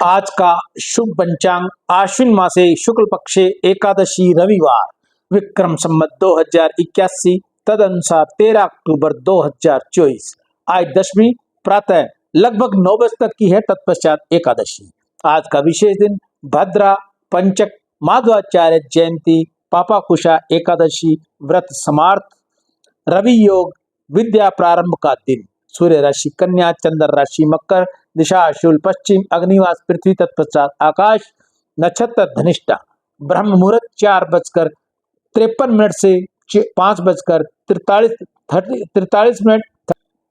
आज का शुभ पंचांग आश्विन मासे शुक्ल पक्षे एकादशी रविवार विक्रम संवत 2081 तदनुसार 13 अक्टूबर 2024। आज दशमी प्रातः लगभग 9 बजे तक की है, तत्पश्चात एकादशी। आज का विशेष दिन भद्रा पंचक माधवाचार्य जयंती पापा कुशा एकादशी व्रत समार्थ रवि योग विद्या प्रारंभ का दिन। सूर्य राशि कन्या, चंद्र राशि मकर, दिशा शूल पश्चिम, अग्निवास पृथ्वी, तत्पश्चात आकाश, नक्षत्र धनिष्ठा, ब्रह्म मुहूर्त 4:53 से 5:43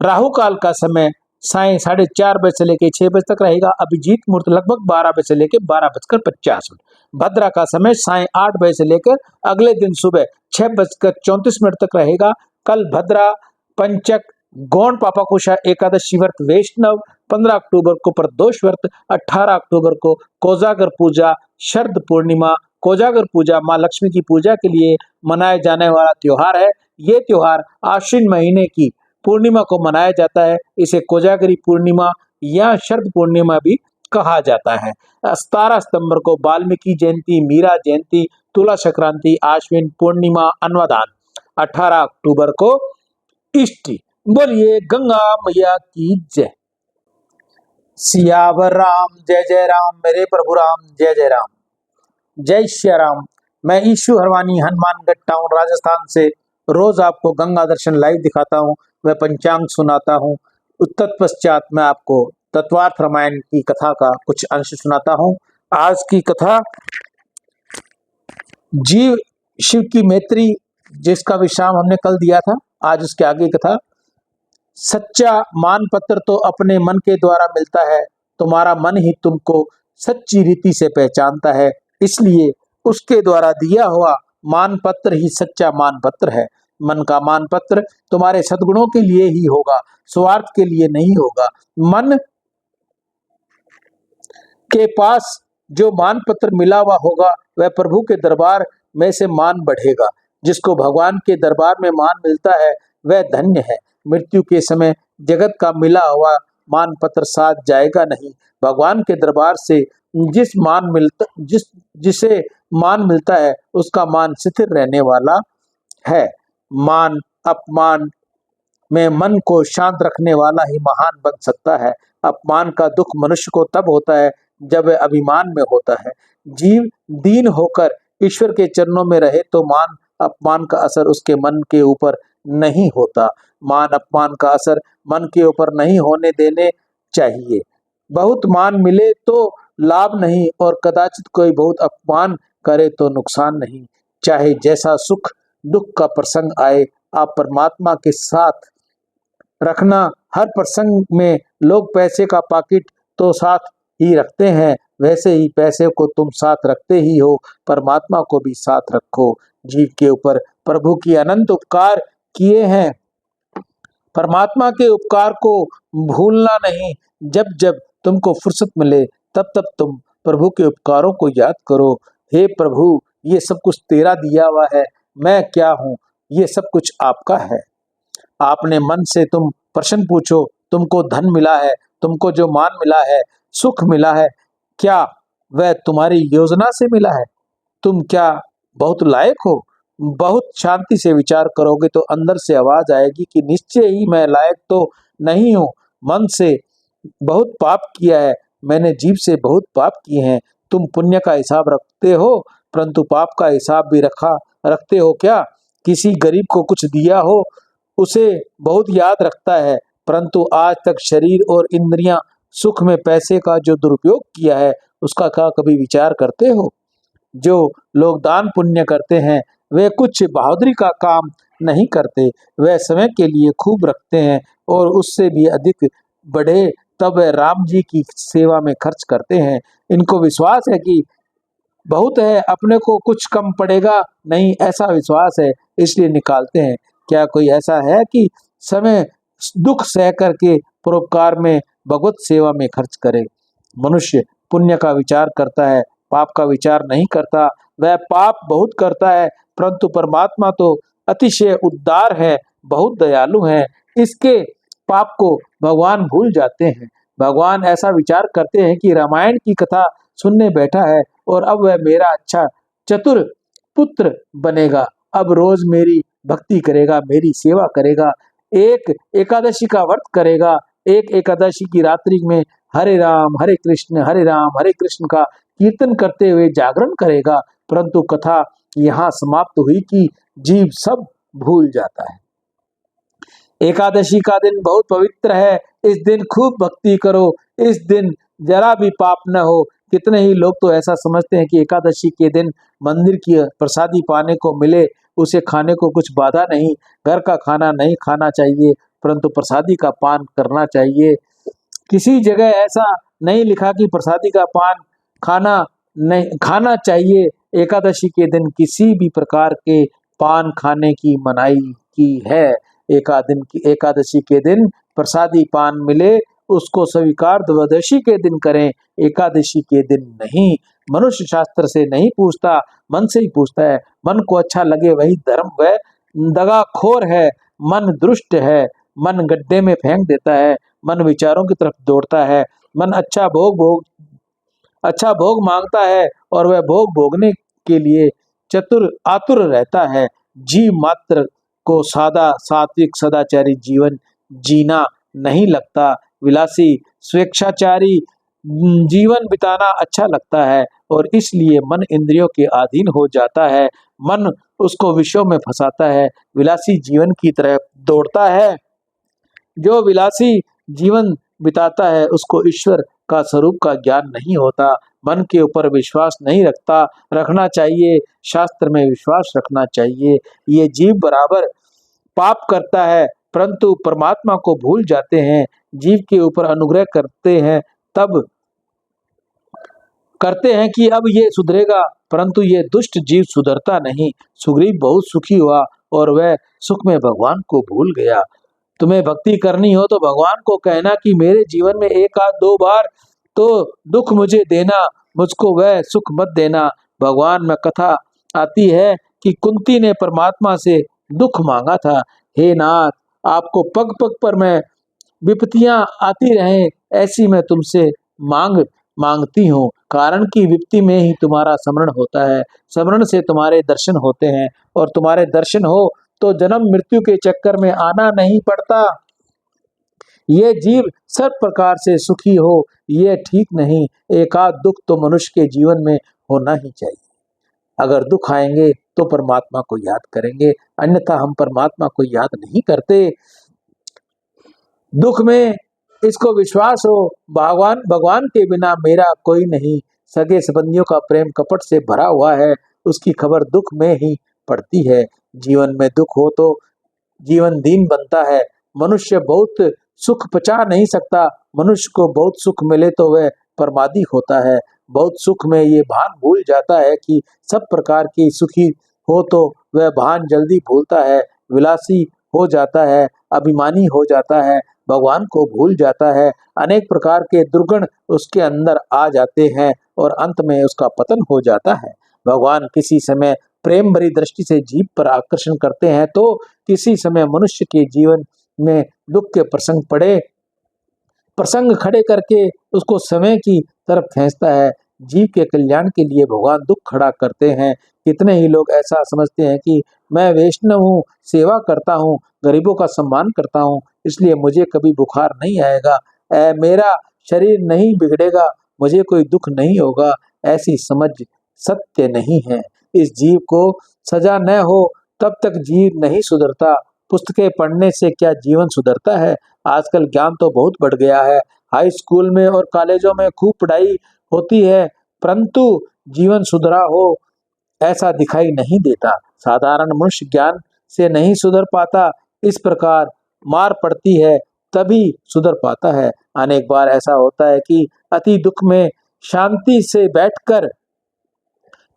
राहु काल का समय सायं 4:30 बजे से लेकर 6 बजे तक रहेगा। अभिजीत मुहूर्त लगभग 12 बजे से लेकर 12:50। भद्रा का समय सायं 8 बजे से लेकर अगले दिन सुबह 6:34 तक रहेगा। कल भद्रा पंचक गौण पापा कुशा एकादशी व्रत वैष्णव, 15 अक्टूबर को प्रदोष व्रत, 18 अक्टूबर को कोजागर पूजा, शरद पूर्णिमा। कोजागर पूजा माँ लक्ष्मी की पूजा के लिए मनाया जाने वाला त्योहार है। ये त्योहार आश्विन महीने की पूर्णिमा को मनाया जाता है। इसे कोजागरी पूर्णिमा या शरद पूर्णिमा भी कहा जाता है। 17 सितंबर को वाल्मीकि जयंती, मीरा जयंती, तुला संक्रांति, आश्विन पूर्णिमा, अन्नदान। 18 अक्टूबर को इष्टि। बोलिए गंगा मैया की जय। सियावर राम जय जय राम, मेरे प्रभु राम जय जय राम। जय श्री राम। मैं ईशु हरवानी हनुमानगढ़ टाउन राजस्थान से रोज आपको गंगा दर्शन लाइव दिखाता हूँ, वह पंचांग सुनाता हूँ। तत्पश्चात मैं आपको तत्वार्थ रामायण की कथा का कुछ अंश सुनाता हूँ। आज की कथा जीव शिव की मैत्री, जिसका विश्राम हमने कल दिया था। आज उसके आगे कथा। सच्चा मान पत्र तो अपने मन के द्वारा मिलता है, तुम्हारा मन ही तुमको सच्ची रीति से पहचानता है, इसलिए उसके द्वारा दिया हुआ मान पत्र ही सच्चा मान पत्र है। मन का मान पत्र तुम्हारे सद्गुणों के लिए ही होगा, स्वार्थ के लिए नहीं होगा। मन के पास जो मान पत्र मिला हुआ होगा वह प्रभु के दरबार में से मान बढ़ेगा। जिसको भगवान के दरबार में मान मिलता है वह धन्य है। मृत्यु के समय जगत का मिला हुआ मान पत्र साथ जाएगा नहीं। भगवान के दरबार से जिसे मान मिलता है उसका मान स्थिर रहने वाला है। मान अपमान में मन को शांत रखने वाला ही महान बन सकता है। अपमान का दुख मनुष्य को तब होता है जब वह अभिमान में होता है। जीव दीन होकर ईश्वर के चरणों में रहे तो मान अपमान का असर उसके मन के ऊपर नहीं होता। मान अपमान का असर मन के ऊपर नहीं होने देने चाहिए। बहुत मान मिले तो लाभ नहीं, और कदाचित कोई बहुत अपमान करे तो नुकसान नहीं। चाहे जैसा सुख दुख का प्रसंग आए, आप परमात्मा के साथ रखना। हर प्रसंग में लोग पैसे का पाकिट तो साथ ही रखते हैं, वैसे ही पैसे को तुम साथ रखते ही हो, परमात्मा को भी साथ रखो। जीव के ऊपर प्रभु की अनंत उपकार किए हैं, परमात्मा के उपकार को भूलना नहीं। जब जब तुमको फुर्सत मिले तब तब तुम प्रभु के उपकारों को याद करो। हे प्रभु, ये सब कुछ तेरा दिया हुआ है, मैं क्या हूँ, ये सब कुछ आपका है। आपने मन से तुम प्रश्न पूछो, तुमको धन मिला है, तुमको जो मान मिला है, सुख मिला है, क्या वह तुम्हारी योजना से मिला है? तुम क्या बहुत लायक हो? बहुत शांति से विचार करोगे तो अंदर से आवाज आएगी कि निश्चय ही मैं लायक तो नहीं हूँ। मन से बहुत पाप किया है, मैंने जीभ से बहुत पाप किए हैं। तुम पुण्य का हिसाब रखते हो, परंतु पाप का हिसाब भी रखते हो क्या? किसी गरीब को कुछ दिया हो, उसे बहुत याद रखता है, परंतु आज तक शरीर और इंद्रियां सुख में पैसे का जो दुरुपयोग किया है उसका क्या कभी विचार करते हो? जो लोग दान पुण्य करते हैं वे कुछ बहादुरी का काम नहीं करते, वे समय के लिए खूब रखते हैं और उससे भी अधिक बढ़े तब वे राम जी की सेवा में खर्च करते हैं। इनको विश्वास है कि बहुत है, अपने को कुछ कम पड़ेगा नहीं, ऐसा विश्वास है, इसलिए निकालते हैं। क्या कोई ऐसा है कि समय दुख सह करके परोपकार में भगवत सेवा में खर्च करे? मनुष्य पुण्य का विचार करता है, पाप का विचार नहीं करता। वह पाप बहुत करता है, परंतु परमात्मा तो अतिशय उदार है, बहुत दयालु है, इसके पाप को भगवान भूल जाते हैं। भगवान ऐसा विचार करते हैं कि रामायण की कथा सुनने बैठा है और अब वह मेरा अच्छा चतुर पुत्र बनेगा, अब रोज मेरी भक्ति करेगा, मेरी सेवा करेगा, एक एकादशी का व्रत करेगा, एक एकादशी की रात्रि में हरे राम हरे कृष्ण का कीर्तन करते हुए जागरण करेगा। परंतु कथा यहाँ समाप्त हुई कि जीव सब भूल जाता है। एकादशी का दिन बहुत पवित्र है, इस दिन खूब भक्ति करो, इस दिन जरा भी पाप न हो। कितने ही लोग तो ऐसा समझते हैं कि एकादशी के दिन मंदिर की प्रसादी पाने को मिले, उसे खाने को कुछ बाधा नहीं, घर का खाना नहीं खाना चाहिए, परंतु प्रसादी का पान करना चाहिए। किसी जगह ऐसा नहीं लिखा कि प्रसादी का पान खाना चाहिए। एकादशी के दिन किसी भी प्रकार के पान खाने की मनाही की है। एकादशी के दिन प्रसादी पान मिले उसको स्वीकार द्वादशी के दिन करें, एकादशी के दिन नहीं। मनुष्य शास्त्र से नहीं पूछता, मन से ही पूछता है। मन को अच्छा लगे वही धर्म। वह दगाखोर है, मन दुष्ट है, मन गड्ढे में फेंक देता है, मन विचारों की तरफ दौड़ता है, मन अच्छा भोग मांगता है और वह भोग भोगने के लिए आतुर रहता है। जीव मात्र को सादा सात्विक सदाचारी जीवन जीना नहीं लगता, विलासी स्वेच्छाचारी जीवन बिताना अच्छा लगता है और इसलिए मन इंद्रियों के अधीन हो जाता है। मन उसको विषयों में फंसाता है, विलासी जीवन की तरफ दौड़ता है। जो विलासी जीवन बिताता है उसको ईश्वर का स्वरूप का ज्ञान नहीं होता। मन के ऊपर विश्वास नहीं रखना चाहिए, शास्त्र में विश्वास रखना चाहिए। ये जीव बराबर पाप करता है परंतु परमात्मा को भूल जाते हैं। जीव के ऊपर अनुग्रह करते हैं कि अब ये सुधरेगा, परंतु ये दुष्ट जीव सुधरता नहीं। सुग्रीव बहुत सुखी हुआ और वह सुख में भगवान को भूल गया। तुम्हें भक्ति करनी हो तो भगवान को कहना कि मेरे जीवन में एक आध दो बार तो दुख मुझे देना, मुझको वह सुख मत देना। भगवान में कथा आती है कि कुंती ने परमात्मा से दुख मांगा था, हे नाथ आपको पग पग पर मैं विपत्तियां आती रहें ऐसी मैं तुमसे मांगती हूँ, कारण कि विपत्ति में ही तुम्हारा स्मरण होता है, स्मरण से तुम्हारे दर्शन होते हैं और तुम्हारे दर्शन हो तो जन्म मृत्यु के चक्कर में आना नहीं पड़ता। ये जीव सब प्रकार से सुखी हो ये ठीक नहीं, एकाध दुख तो मनुष्य के जीवन में होना ही चाहिए। अगर दुख आएंगे तो परमात्मा को याद करेंगे, अन्यथा हम परमात्मा को याद नहीं करते। दुख में इसको विश्वास हो भगवान के बिना मेरा कोई नहीं, सगे संबंधियों का प्रेम कपट से भरा हुआ है, उसकी खबर दुख में ही पड़ती है। जीवन में दुख हो तो जीवन दीन बनता है। मनुष्य बहुत सुख पचा नहीं सकता, मनुष्य को बहुत सुख मिले तो वह प्रमादी होता है। बहुत सुख में ये भान भूल जाता है कि सब प्रकार की सुखी हो तो वह भान जल्दी भूलता है, विलासी हो जाता है, अभिमानी हो जाता है, भगवान को भूल जाता है। अनेक प्रकार के दुर्गुण उसके अंदर आ जाते हैं और अंत में उसका पतन हो जाता है। भगवान किसी समय प्रेम भरी दृष्टि से जीव पर आकर्षण करते हैं तो किसी समय मनुष्य के जीवन में दुख के प्रसंग खड़े करके उसको समय की तरफ खींचता है। जीव के कल्याण के लिए भगवान दुख खड़ा करते हैं। कितने ही लोग ऐसा समझते हैं कि मैं वैष्णव हूँ, सेवा करता हूँ, गरीबों का सम्मान करता हूँ, इसलिए मुझे कभी बुखार नहीं आएगा, मेरा शरीर नहीं बिगड़ेगा, मुझे कोई दुख नहीं होगा। ऐसी समझ सत्य नहीं है। इस जीव को सजा न हो तब तक जीव नहीं सुधरता। पुस्तकें पढ़ने से क्या जीवन सुधरता है? आजकल ज्ञान तो बहुत बढ़ गया है, हाई स्कूल में और कॉलेजों में खूब पढ़ाई होती है, परंतु जीवन सुधरा हो ऐसा दिखाई नहीं देता। साधारण मनुष्य ज्ञान से नहीं सुधर पाता, इस प्रकार मार पड़ती है तभी सुधर पाता है। अनेक बार ऐसा होता है कि अति दुख में शांति से बैठकर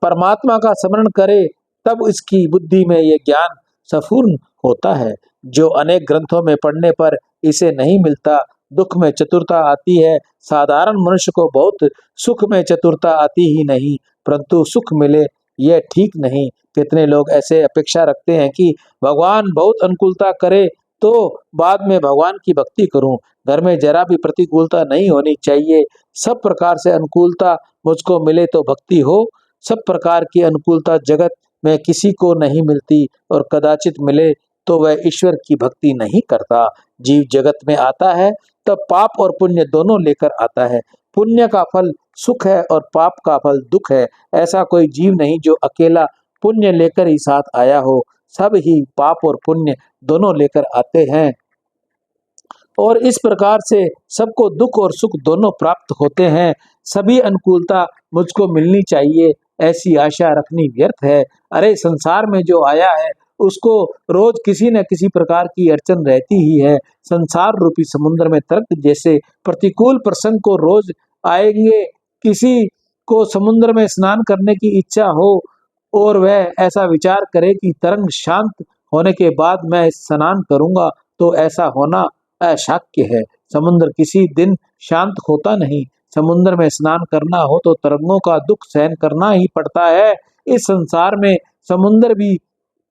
परमात्मा का स्मरण करे तब इसकी बुद्धि में ये ज्ञान सफूर्ण होता है, जो अनेक ग्रंथों में पढ़ने पर इसे नहीं मिलता। दुख में चतुरता आती है, साधारण मनुष्य को बहुत सुख में चतुरता आती ही नहीं, परंतु सुख मिले यह ठीक नहीं। कितने लोग ऐसे अपेक्षा रखते हैं कि भगवान बहुत अनुकूलता करे तो बाद में भगवान की भक्ति करूं। घर में जरा भी प्रतिकूलता नहीं होनी चाहिए। सब प्रकार से अनुकूलता मुझको मिले तो भक्ति हो। सब प्रकार की अनुकूलता जगत में किसी को नहीं मिलती और कदाचित मिले तो वह ईश्वर की भक्ति नहीं करता। जीव जगत में आता है तब पाप और पुण्य दोनों लेकर आता है। पुण्य का फल सुख है और पाप का फल दुख है। ऐसा कोई जीव नहीं जो अकेला पुण्य लेकर ही साथ आया हो। सब ही पाप और पुण्य दोनों लेकर आते हैं और इस प्रकार से सबको दुख और सुख दोनों प्राप्त होते हैं। सभी अनुकूलता मुझको मिलनी चाहिए, ऐसी आशा रखनी व्यर्थ है। अरे संसार में जो आया है उसको रोज किसी न किसी प्रकार की अड़चन रहती ही है। संसार रूपी समुद्र में तरंग जैसे प्रतिकूल प्रसंग को रोज आएंगे। किसी को समुद्र में स्नान करने की इच्छा हो और वह ऐसा विचार करे कि तरंग शांत होने के बाद मैं स्नान करूंगा, तो ऐसा होना अशक्य है। समुद्र किसी दिन शांत होता नहीं। समुद्र में स्नान करना हो तो तरंगों का दुख सहन करना ही पड़ता है। इस संसार में समुद्र भी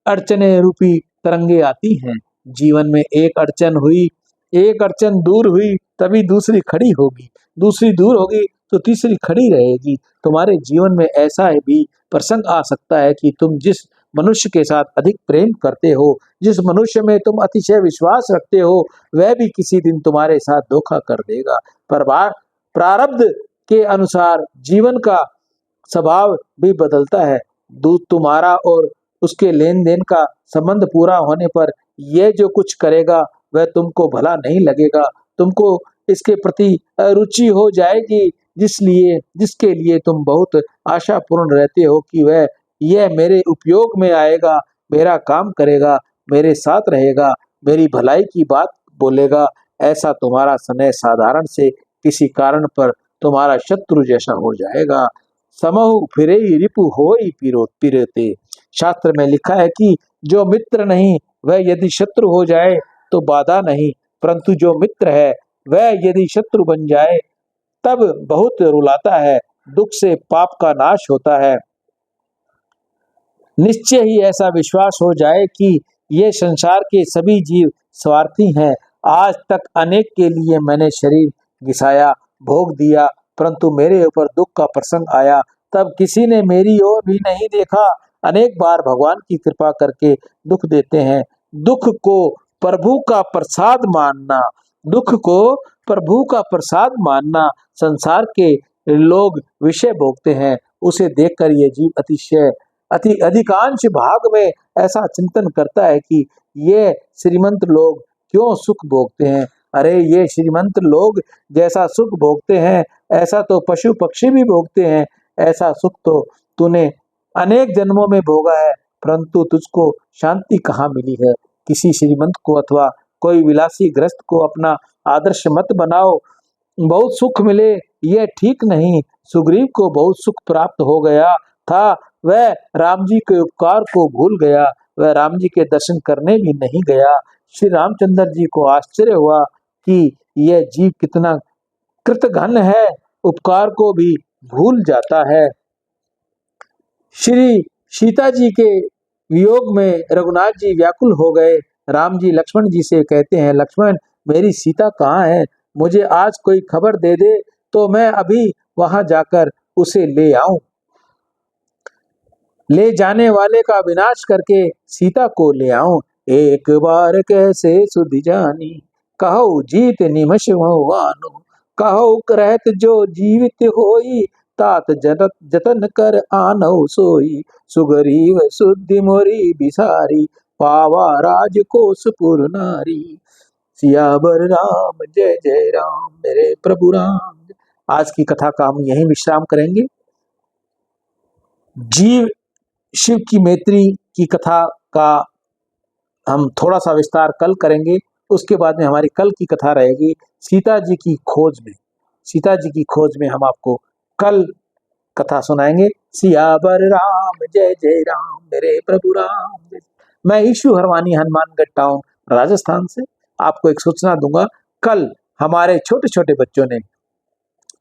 अड़चने रूपी तरंगे आती हैं। जीवन में एक अड़चन हुई, एक अड़चन दूर हुई तभी दूसरी खड़ी होगी, दूसरी दूर होगी तो तीसरी खड़ी रहेगी। तुम्हारे जीवन में ऐसा भी प्रसंग आ सकता है कि तुम जिस मनुष्य के साथ अधिक प्रेम करते हो, जिस मनुष्य में तुम अतिशय विश्वास रखते हो, वह भी किसी दिन तुम्हारे साथ धोखा कर देगा। पर प्रारब्ध के अनुसार जीवन का स्वभाव भी बदलता है। तुम्हारा और उसके लेन देन का संबंध पूरा होने पर यह जो कुछ करेगा वह तुमको भला नहीं लगेगा। तुमको इसके प्रति रुचि हो जाएगी, जिसके लिए तुम बहुत आशापूर्ण रहते हो कि वह यह मेरे उपयोग में आएगा, मेरा काम करेगा, मेरे साथ रहेगा, मेरी भलाई की बात बोलेगा। ऐसा तुम्हारा स्नेह साधारण से किसी कारण पर तुम्हारा शत्रु जैसा हो जाएगा। समहु फिरे रिपु होई पिरते। शास्त्र में लिखा है कि जो मित्र नहीं वह यदि शत्रु हो जाए तो बाधा नहीं, परंतु जो मित्र है वह यदि शत्रु बन जाए तब बहुत रुलाता है। दुख से पाप का नाश होता है। निश्चय ही ऐसा विश्वास हो जाए कि ये संसार के सभी जीव स्वार्थी हैं। आज तक अनेक के लिए मैंने शरीर घिसाया, भोग दिया, परंतु मेरे ऊपर दुख का प्रसंग आया तब किसी ने मेरी ओर भी नहीं देखा। अनेक बार भगवान की कृपा करके दुख देते हैं। दुख को प्रभु का प्रसाद मानना, दुख को प्रभु का प्रसाद मानना। संसार के लोग विषय भोगते हैं, उसे देखकर ये जीव अधिकांश भाग में ऐसा चिंतन करता है कि ये श्रीमंत लोग क्यों सुख भोगते हैं। अरे ये श्रीमंत लोग जैसा सुख भोगते हैं ऐसा तो पशु पक्षी भी भोगते हैं। ऐसा सुख तो तूने अनेक जन्मों में भोगा है, परंतु तुझको शांति कहाँ मिली है। किसी श्रीमंत को अथवा कोई विलासी ग्रस्त को अपना आदर्श मत बनाओ। बहुत सुख मिले यह ठीक नहीं। सुग्रीव को बहुत सुख प्राप्त हो गया था, वह राम जी के उपकार को भूल गया, वह राम जी के दर्शन करने भी नहीं गया। श्री रामचंद्र जी को आश्चर्य हुआ कि यह जीव कितना कृतघ्न है, उपकार को भी भूल जाता है। श्री सीता जी के वियोग में रघुनाथ जी व्याकुल हो गए। राम जी लक्ष्मण जी से कहते हैं, लक्ष्मण मेरी सीता कहाँ है, मुझे आज कोई खबर दे दे तो मैं अभी वहां जाकर उसे ले आऊं। ले जाने वाले का विनाश करके सीता को ले आऊं। एक बार कैसे सुधि जानी, कहो जीत निमष वानो, कहो रहत जो जीवित होई, तात जतन कर आनौ सोई। सुग्रीव सुद्धि मोरी बिसारी, पावा राजकोसपुर नारी। सियावर राम जय जय राम मेरे प्रभु राम। आज की कथा का हम यहीं विश्राम करेंगे। जीव शिव की मैत्री की कथा का हम थोड़ा सा विस्तार कल करेंगे। उसके बाद में हमारी कल की कथा रहेगी सीता जी की खोज में। सीता जी की खोज में हम आपको कल कथा सुनाएंगे। सियावर राम जय जय राम मेरे प्रभु राम। मैं ईशु हरवानी हनुमानगढ़ टाउन राजस्थान से आपको एक सूचना दूंगा। कल हमारे छोटे छोटे बच्चों ने,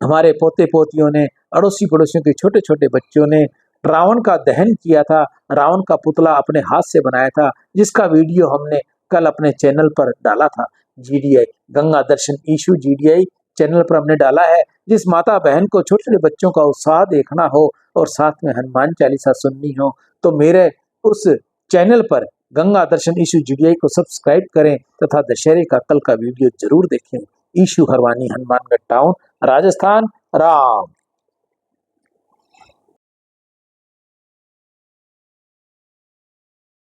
हमारे पोते पोतियों ने, अड़ोसी पड़ोसियों के छोटे छोटे बच्चों ने रावण का दहन किया था। रावण का पुतला अपने हाथ से बनाया था, जिसका वीडियो हमने कल अपने चैनल पर डाला था। GDI Ganga Darshan Ishu GDI channel पर हमने डाला है। जिस माता बहन को छोटे छोटे बच्चों का उत्साह देखना हो और साथ में हनुमान चालीसा सुननी हो तो मेरे उस चैनल पर गंगा दर्शन इशू GDI को सब्सक्राइब करें तथा दशहरे का कल का वीडियो जरूर देखें। इशू हरवानी, हनुमानगढ़ टाउन, राजस्थान। राम।